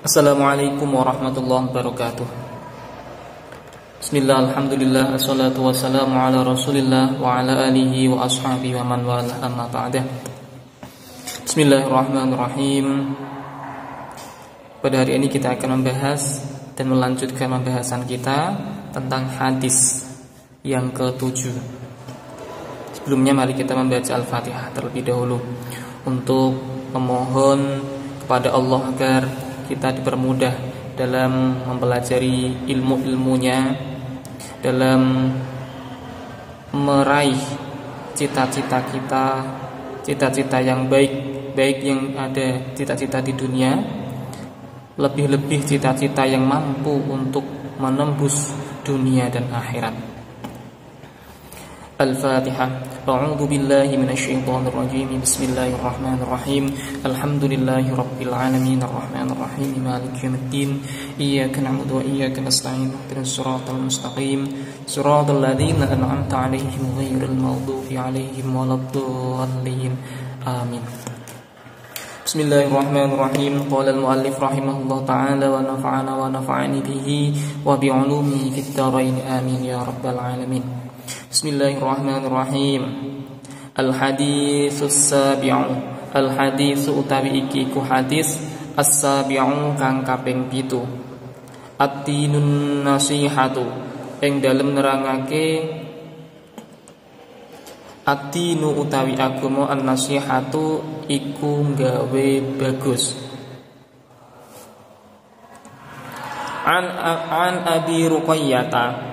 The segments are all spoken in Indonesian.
Assalamualaikum warahmatullahi wabarakatuh. Bismillah, alhamdulillah, assalatu wassalamu ala rasulillah wa ala alihi wa ashabihi wa man wala amma ba'dah. Bismillahirrahmanirrahim. Pada hari ini kita akan membahas dan melanjutkan pembahasan kita tentang hadis yang ke-7. Sebelumnya mari kita membaca Al-Fatihah terlebih dahulu untuk memohon kepada Allah agar kita dipermudah dalam mempelajari ilmu-ilmunya, dalam meraih cita-cita kita, cita-cita yang baik yang ada cita-cita di dunia, lebih-lebih cita-cita yang mampu untuk menembus dunia dan akhirat. Al-Fatihah. A'udzu billahi minasyaitonir rajim. Bismillahirrahmanirrahim. Alhamdulillahi rabbil alamin arrahmanir rahim maliki yaumiddin. Iyyaka na'budu wa iyyaka nasta'in. Ihdinas siratal mustaqim. Siratal ladzina an'amta 'alaihim ghairil maghdubi 'alaihim waladdallin. Amin. Bismillahirrahmanirrahim. Qala al-muallif rahimahullah ta'ala wa nafa'ana wa nafa'ani bihi wa bi'ulumihi fid dharain amin ya rabbal alamin. Bismillahirrahmanirrahim. Al-haditsus sabi'u. Al-haditsu utawi iki ku hadis as-sabi'u kang kaping 7. Ad-dinun nasihatu ing dalem nerangake ad-dinu utawi agama an-nasihatu iku gawe bagus. An Abi Ruqayyah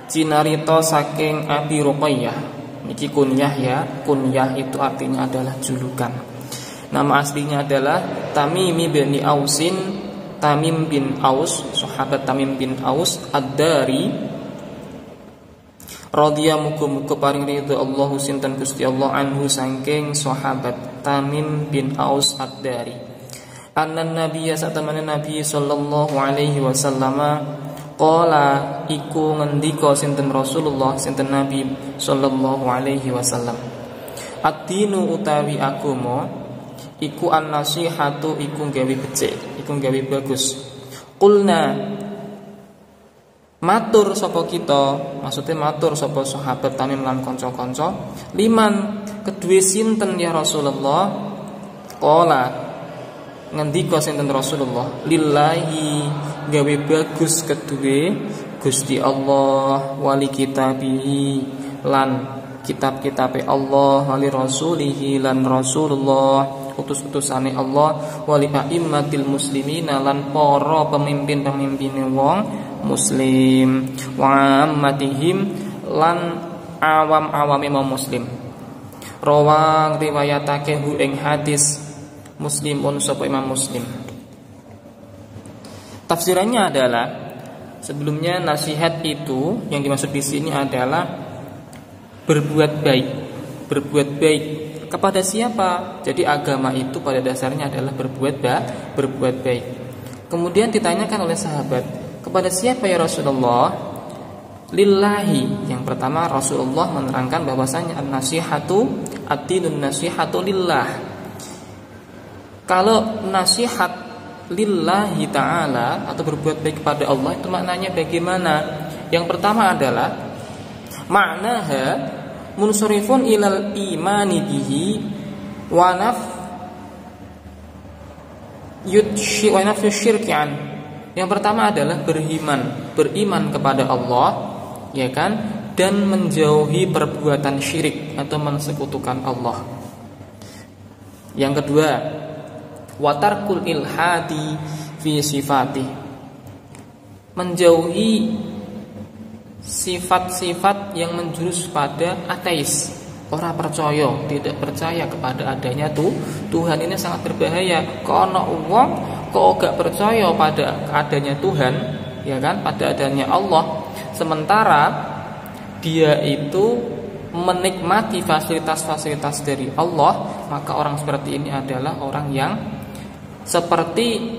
cinarita saking Abi Ruqayyah. Niki kunyah ya. Kunyah itu artinya adalah julukan. Nama aslinya adalah Tamim bin Ausin. Tamim bin Aus, sahabat Tamim bin Aus Ad-Dari. Radhiyallahu muga-muga paring ridho Allah sinten Gusti Allah anhu saking sahabat Tamim bin Aus Ad-Dari. Annan nabiyya satamana nabi sallallahu alaihi wasallam qala iku ngendika sinten Rasulullah sinten Nabi sallallahu alaihi wasallam. Ad-dinu utawi agama iku an-nasihatu iku gawe becik, iku gawe bagus. Qulna matur sapa kita, maksudnya matur sapa sahabat Tamim lan kanca-kanca, liman kedue sinten ya Rasulullah? Qala ngendika sinten Rasulullah, lillahi gawe bagus kedue Gusti Allah, wali kitabihi lan kitab-kitabe Allah, wali rasulihi lan Rasulullah utus-utusane Allah, wali a'immatil muslimina lan para pemimpin-pemimpine wong muslim, wa ammatihim lan awam-awame wong muslim. Rawang riwayatake hu ing hadis Muslimun sapa Imam Muslim. Tafsirannya adalah sebelumnya nasihat itu yang dimaksud di sini adalah berbuat baik. Berbuat baik kepada siapa? Jadi agama itu pada dasarnya adalah berbuat baik. Kemudian ditanyakan oleh sahabat, kepada siapa ya Rasulullah? Lillahi. Yang pertama Rasulullah menerangkan bahwasanya an-nasihatu ad-dinun nasihatu lillah. Kalau nasihat lillahi ta'ala atau berbuat baik kepada Allah itu maknanya bagaimana? Yang pertama adalah maknaha munsharifun ilal imani bihi wa nafyu syirki'an. Yang pertama adalah beriman kepada Allah, ya kan? Dan menjauhi perbuatan syirik atau mensekutukan Allah. Yang kedua, watarkul ilhadi fi sifati, menjauhi sifat-sifat yang menjurus pada ateis, orang percaya, tidak percaya kepada adanya Tuhan. Ini sangat berbahaya. Kok ana wong kok gak percaya pada adanya Tuhan, ya kan, pada adanya Allah, sementara dia itu menikmati fasilitas-fasilitas dari Allah, maka orang seperti ini adalah orang yang seperti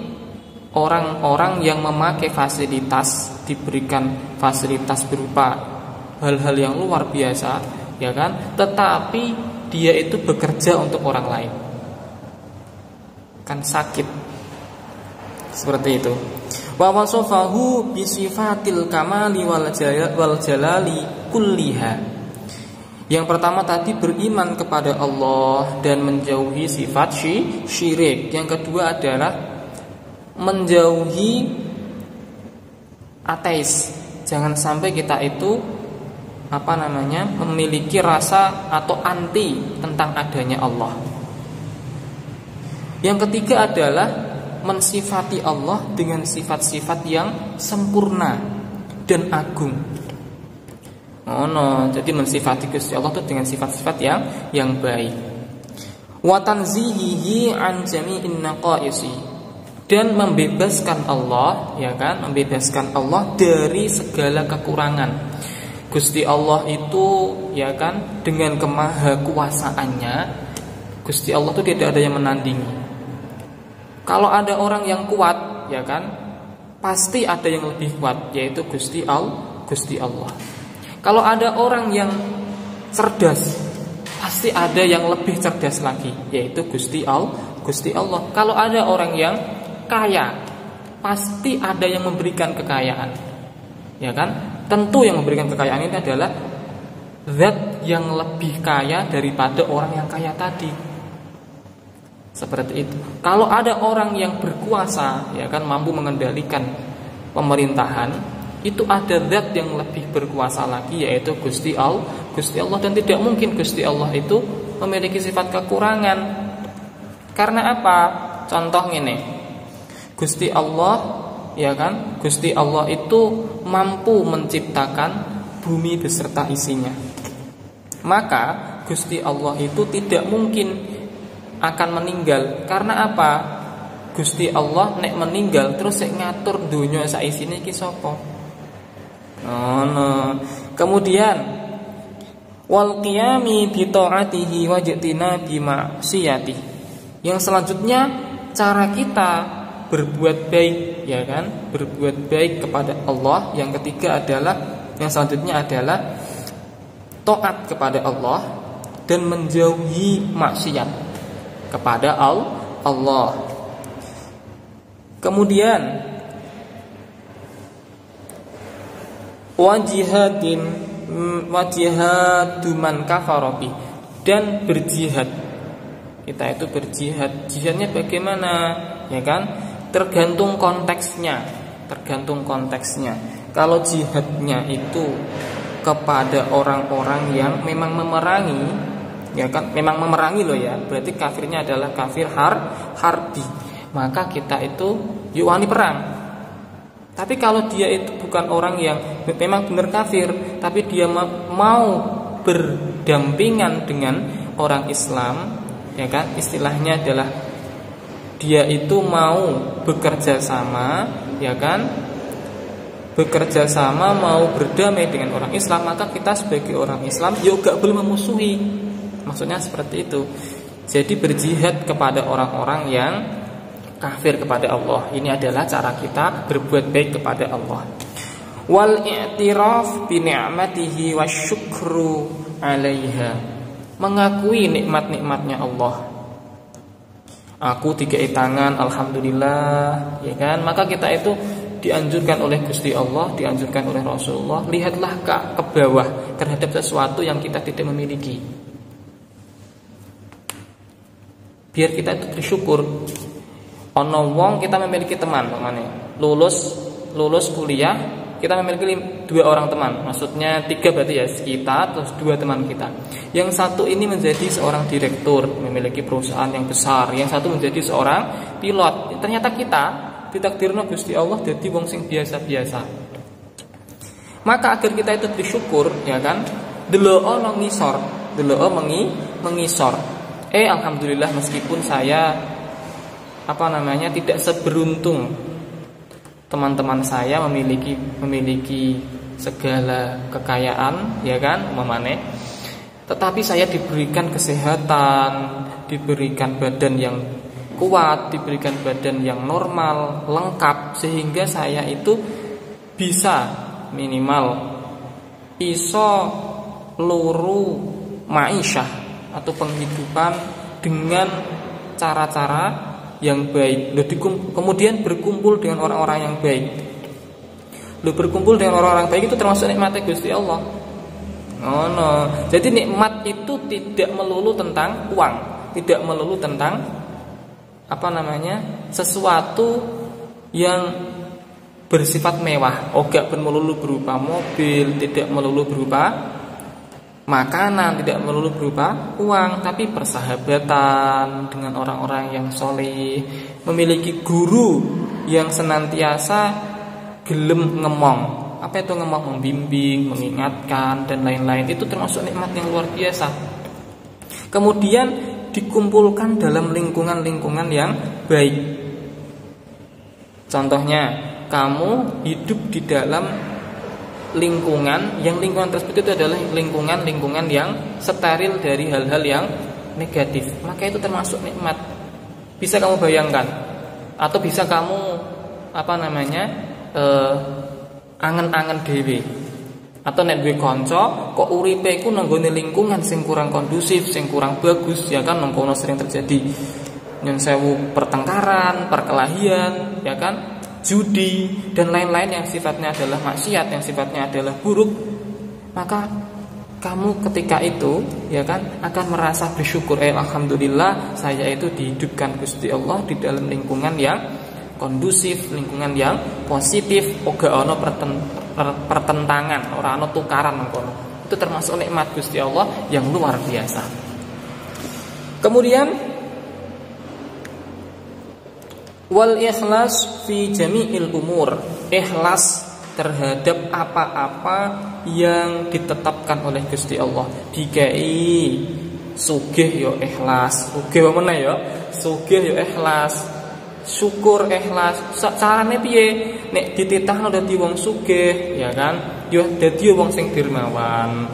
orang-orang yang memakai fasilitas, diberikan fasilitas berupa hal-hal yang luar biasa, ya kan? Tetapi dia itu bekerja untuk orang lain. Kan sakit. Seperti itu. Wa wasafahu bi sifatil kamali wal jalali kulliha. Yang pertama tadi beriman kepada Allah dan menjauhi sifat syirik. Yang kedua adalah menjauhi ateis. Jangan sampai kita itu memiliki rasa atau anti tentang adanya Allah. Yang ketiga adalah mensifati Allah dengan sifat-sifat yang sempurna dan agung. Jadi mensifati Gusti Allah itu dengan sifat-sifat yang baik. Wa tanzihihi an jami'in naqaisi, dan membebaskan Allah, membebaskan Allah dari segala kekurangan. Gusti Allah itu dengan kemahakuasaannya, Gusti Allah itu tidak ada yang menandingi. Kalau ada orang yang kuat, pasti ada yang lebih kuat, yaitu Gusti Allah. Kalau ada orang yang cerdas, pasti ada yang lebih cerdas lagi, yaitu Gusti Allah. Kalau ada orang yang kaya, pasti ada yang memberikan kekayaan. Tentu yang memberikan kekayaan ini adalah zat yang lebih kaya daripada orang yang kaya tadi. Seperti itu. Kalau ada orang yang berkuasa, mampu mengendalikan pemerintahan, itu ada zat yang lebih berkuasa lagi, yaitu Gusti Allah, dan tidak mungkin Gusti Allah itu memiliki sifat kekurangan. Karena apa? Contoh ini, Gusti Allah, Gusti Allah itu mampu menciptakan bumi beserta isinya. Maka Gusti Allah itu tidak mungkin akan meninggal. Karena apa? Gusti Allah nek meninggal terus ngatur dunia sak isine iki sapa? Kemudian wal qiyami bi taatihi wa jtinabi ma'siyati. Yang selanjutnya cara kita berbuat baik, berbuat baik kepada Allah. Yang ketiga adalah, yang selanjutnya adalah taat kepada Allah dan menjauhi maksiat kepada Allah. Kemudian wajihadu man kafarobi, dan berjihad. Kita itu berjihad. Jihadnya bagaimana? Tergantung konteksnya. Kalau jihadnya itu kepada orang-orang yang memang memerangi, memang memerangi berarti kafirnya adalah kafir harbi, maka kita itu wani perang. Tapi kalau dia itu bukan orang yang memang benar kafir, tapi dia mau berdampingan dengan orang Islam, istilahnya adalah dia itu mau bekerja sama, bekerja sama, mau berdamai dengan orang Islam, maka kita sebagai orang Islam juga boleh memusuhi. Maksudnya seperti itu. Jadi berjihad kepada orang-orang yang kafir kepada Allah. Ini adalah cara kita berbuat baik kepada Allah. Wal i'tiraf bi ni'matihi wasyukru 'alaiha. Mengakui nikmat-nikmatnya Allah. Aku dikai tangan, alhamdulillah, Maka kita itu dianjurkan oleh Gusti Allah, dianjurkan oleh Rasulullah, lihatlah ke bawah terhadap sesuatu yang kita tidak memiliki. Biar kita itu bersyukur. Ono wong kita memiliki teman, lulus kuliah, kita memiliki 2 orang teman. Maksudnya 3 berarti kita terus 2 teman kita. Yang satu ini menjadi seorang direktur, memiliki perusahaan yang besar. Yang satu menjadi seorang pilot. Ternyata kita ditakdirna Gusti Allah jadi wong sing biasa-biasa. Maka agar kita itu bersyukur, delok nang ngisor, delok mengisor. Alhamdulillah meskipun saya tidak seberuntung teman-teman saya memiliki segala kekayaan, tetapi saya diberikan kesehatan, diberikan badan yang kuat, diberikan badan yang normal, lengkap, sehingga saya itu bisa minimal iso luru ma'isyah atau penghidupan dengan cara-cara yang baik. Kemudian berkumpul dengan orang-orang yang baik. Berkumpul dengan orang-orang baik itu termasuk nikmatnya Gusti Allah. Jadi nikmat itu tidak melulu tentang uang, tidak melulu tentang sesuatu yang bersifat mewah. Gak melulu berupa mobil, tidak melulu berupa makanan, tidak melulu berupa uang, tapi persahabatan dengan orang-orang yang soleh, memiliki guru yang senantiasa gelem ngemong. Apa itu ngemong? Membimbing, mengingatkan, dan lain-lain. Itu termasuk nikmat yang luar biasa. Kemudian dikumpulkan dalam lingkungan-lingkungan yang baik. Contohnya, kamu hidup di dalam lingkungan tersebut itu adalah lingkungan yang steril dari hal-hal yang negatif. Maka itu termasuk nikmat. Bisa kamu bayangkan, atau bisa kamu angen-angen dhewe, atau nek duwe kanca kok uripe iku nanggone lingkungan sing kurang kondusif, sing kurang bagus, ya kan, mengkono sering terjadi nyen sewu pertengkaran, perkelahian, ya kan, judi dan lain-lain yang sifatnya adalah maksiat, yang sifatnya adalah buruk. Maka kamu ketika itu, ya kan, akan merasa bersyukur, alhamdulillah saya itu dihidupkan Gusti Allah di dalam lingkungan yang kondusif, lingkungan yang positif, oga ono pertentangan, ora ono tukaran mengkono. Itu termasuk nikmat Gusti Allah yang luar biasa. Kemudian wal ikhlas fi jami'il umur, ikhlas terhadap apa-apa yang ditetapkan oleh Gusti Allah. Dikai sugih yo ikhlas, sugih mana yo? Sugih yo ikhlas. Syukur ikhlas. Carane piye? Nek dititahno dadi wong sugih, ya kan? Yo dadi wong sing dermawan.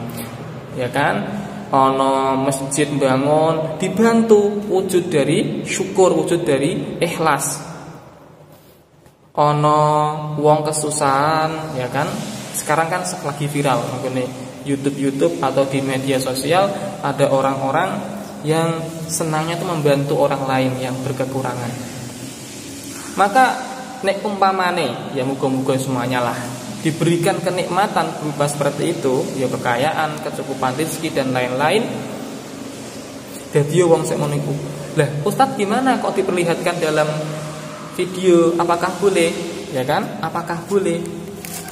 Ya kan? Ana masjid bangun, dibantu, wujud dari syukur, wujud dari ikhlas. Ana wong kesusahan, ya kan? Sekarang kan lagi viral ngene YouTube atau di media sosial, ada orang-orang yang senangnya itu membantu orang lain yang berkekurangan. Maka nek umpamane, ya muga-muga semuanya lah diberikan kenikmatan berupa seperti itu, ya kekayaan, kecukupan rezeki dan lain-lain. Dadi wong sing ngono iku. Lah, Ustaz gimana kok diperlihatkan dalam video? Apakah boleh? Ya kan? Apakah boleh?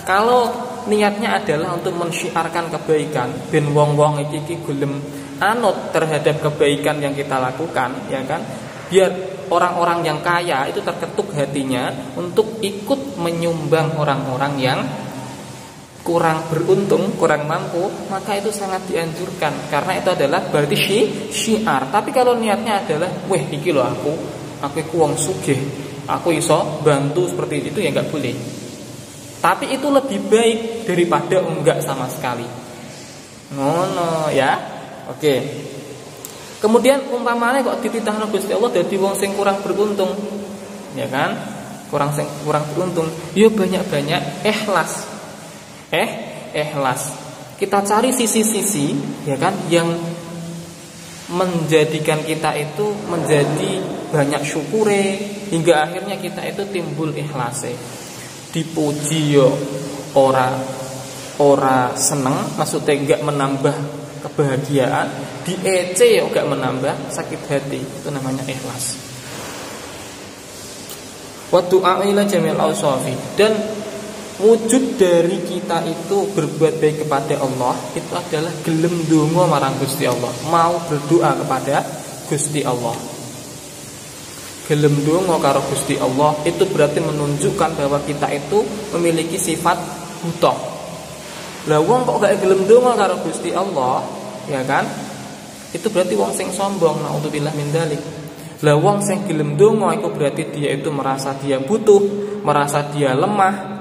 Kalau niatnya adalah untuk mensyiarkan kebaikan, ben wong-wong iki gelem anut terhadap kebaikan yang kita lakukan, ya kan? Biar orang-orang yang kaya itu terketuk hatinya untuk ikut menyumbang orang-orang yang kurang beruntung, kurang mampu, maka itu sangat dianjurkan karena itu adalah berarti syiar. Tapi kalau niatnya adalah, weh iki lho aku wong sugih, aku iso bantu seperti itu, ya enggak boleh. Tapi itu lebih baik daripada enggak sama sekali. Ngono ya. Oke. Kemudian umpamanya kok dititahno Gusti Allah dadi wong sing kurang beruntung, ya kan? Kurang beruntung, ya banyak-banyak ikhlas. Ikhlas. Kita cari sisi-sisi, ya kan, yang menjadikan kita itu menjadi banyak syukure hingga akhirnya kita itu timbul ikhlase. Dipuji yo ora seneng, maksudnya enggak menambah kebahagiaan, diece ya enggak menambah sakit hati. Itu namanya ikhlas. Wa du'a ila jamil awsafi, dan wujud dari kita itu berbuat baik kepada Allah itu adalah gelem donga marang Gusti Allah, mau berdoa kepada Gusti Allah. Gelem donga karo Gusti Allah itu berarti menunjukkan bahwa kita itu memiliki sifat butuh. Lah wong kok gak gelem donga karo Gusti Allah, ya kan? Itu berarti wong sing sombong, naudzubillah min dzalik. Lah wong sing gelem donga iku berarti dia itu merasa dia butuh, merasa dia lemah.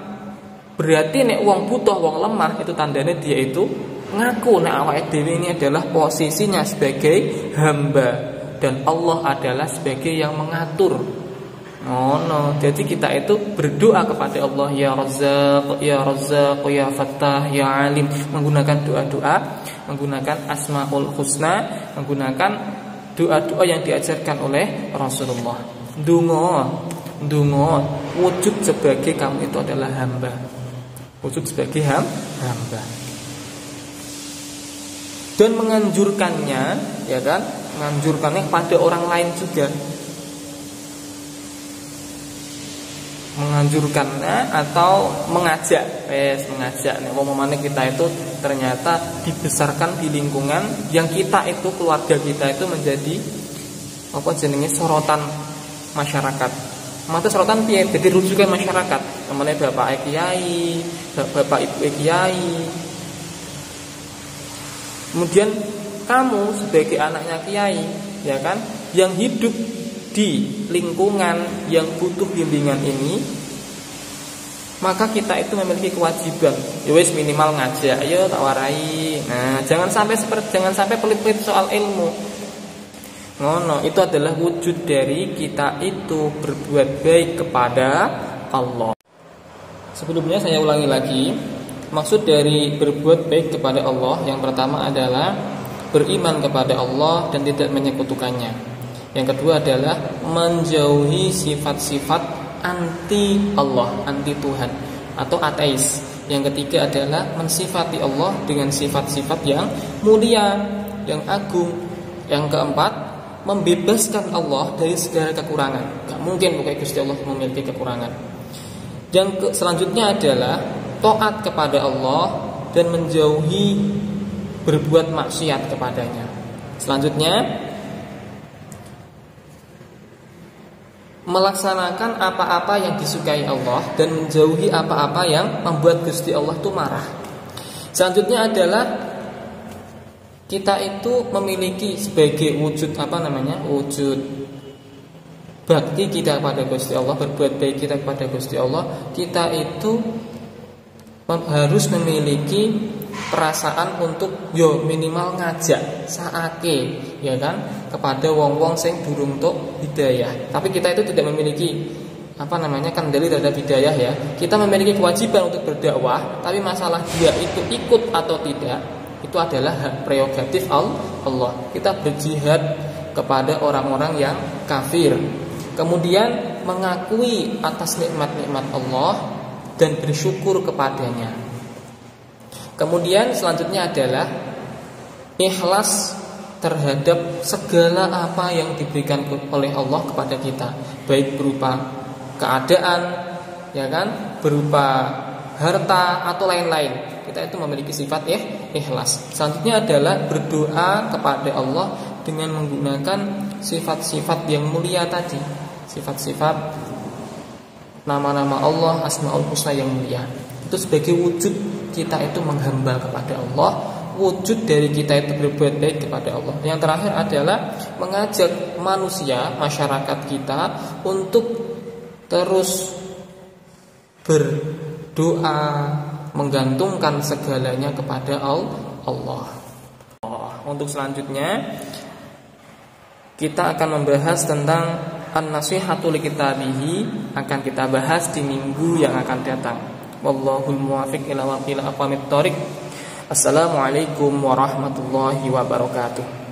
Berarti nek wong butuh, wong lemah, itu tandanya dia itu ngaku nek awake dhewe ini adalah posisinya sebagai hamba dan Allah adalah sebagai yang mengatur. No. Jadi kita itu berdoa kepada Allah, ya Razzaq, ya Razzaq, ya Fattah, ya Alim, menggunakan doa-doa, menggunakan Asmaul Husna, menggunakan doa-doa yang diajarkan oleh Rasulullah. Dungo wujud sebagai kamu itu adalah hamba. Wujud sebagai hamba. Dan menganjurkannya, ya kan? Menganjurkannya kepada orang lain juga. Menganjurkannya atau mengajak, mengajak. Nih, umpamanya kita itu ternyata dibesarkan di lingkungan yang kita itu, keluarga kita itu menjadi sorotan masyarakat. Mata sorotan piye? Jadi rujukan masyarakat. Namanya bapak kiai, bapak ibu kiai. Kemudian kamu sebagai anaknya kiai, ya kan, yang hidup di lingkungan yang butuh bimbingan ini, maka kita itu memiliki kewajiban. Ya wis minimal ngajak, ayo tak warai. Nah, jangan sampai pelit-pelit soal ilmu. Ngono, itu adalah wujud dari kita itu berbuat baik kepada Allah. Sebelumnya saya ulangi lagi, maksud dari berbuat baik kepada Allah yang pertama adalah beriman kepada Allah dan tidak menyekutukannya. Yang kedua adalah menjauhi sifat-sifat anti Allah, anti Tuhan atau ateis. Yang ketiga adalah mensifati Allah dengan sifat-sifat yang mulia, yang agung. Yang keempat, membebaskan Allah dari segala kekurangan. Gak mungkin pokoknya Gusti Allah memiliki kekurangan. Yang selanjutnya adalah taat kepada Allah dan menjauhi berbuat maksiat kepadanya. Selanjutnya, melaksanakan apa-apa yang disukai Allah dan menjauhi apa-apa yang membuat Gusti Allah itu marah. Selanjutnya adalah kita itu memiliki sebagai wujud wujud bakti kita kepada Gusti Allah, berbuat baik kita kepada Gusti Allah, kita itu harus memiliki perasaan untuk minimal ngajak saake, ya kan, kepada wong-wong sing durung tok hidayah. Tapi kita itu tidak memiliki kendali terhadap hidayah, ya. Kita memiliki kewajiban untuk berdakwah, tapi masalah dia itu ikut atau tidak, itu adalah hak prerogatif Allah. Kita berjihad kepada orang-orang yang kafir, kemudian mengakui atas nikmat-nikmat Allah dan bersyukur kepadanya. Kemudian selanjutnya adalah ikhlas terhadap segala apa yang diberikan oleh Allah kepada kita, baik berupa keadaan, ya kan, berupa harta atau lain-lain. Kita itu memiliki sifat ikhlas. Selanjutnya adalah berdoa kepada Allah dengan menggunakan sifat-sifat yang mulia tadi, sifat-sifat nama-nama Allah, Asmaul Husna yang mulia. Itu sebagai wujud kita itu menghamba kepada Allah, wujud dari kita itu berbuat baik kepada Allah. Yang terakhir adalah mengajak manusia, masyarakat kita untuk terus berdoa, menggantungkan segalanya kepada Allah. Untuk selanjutnya kita akan membahas tentang an-nasihatu likitabihi, akan kita bahas di minggu yang akan datang. Wallahul muwaffiq ila aqwamit thoriq. Assalamualaikum warahmatullahi wabarakatuh.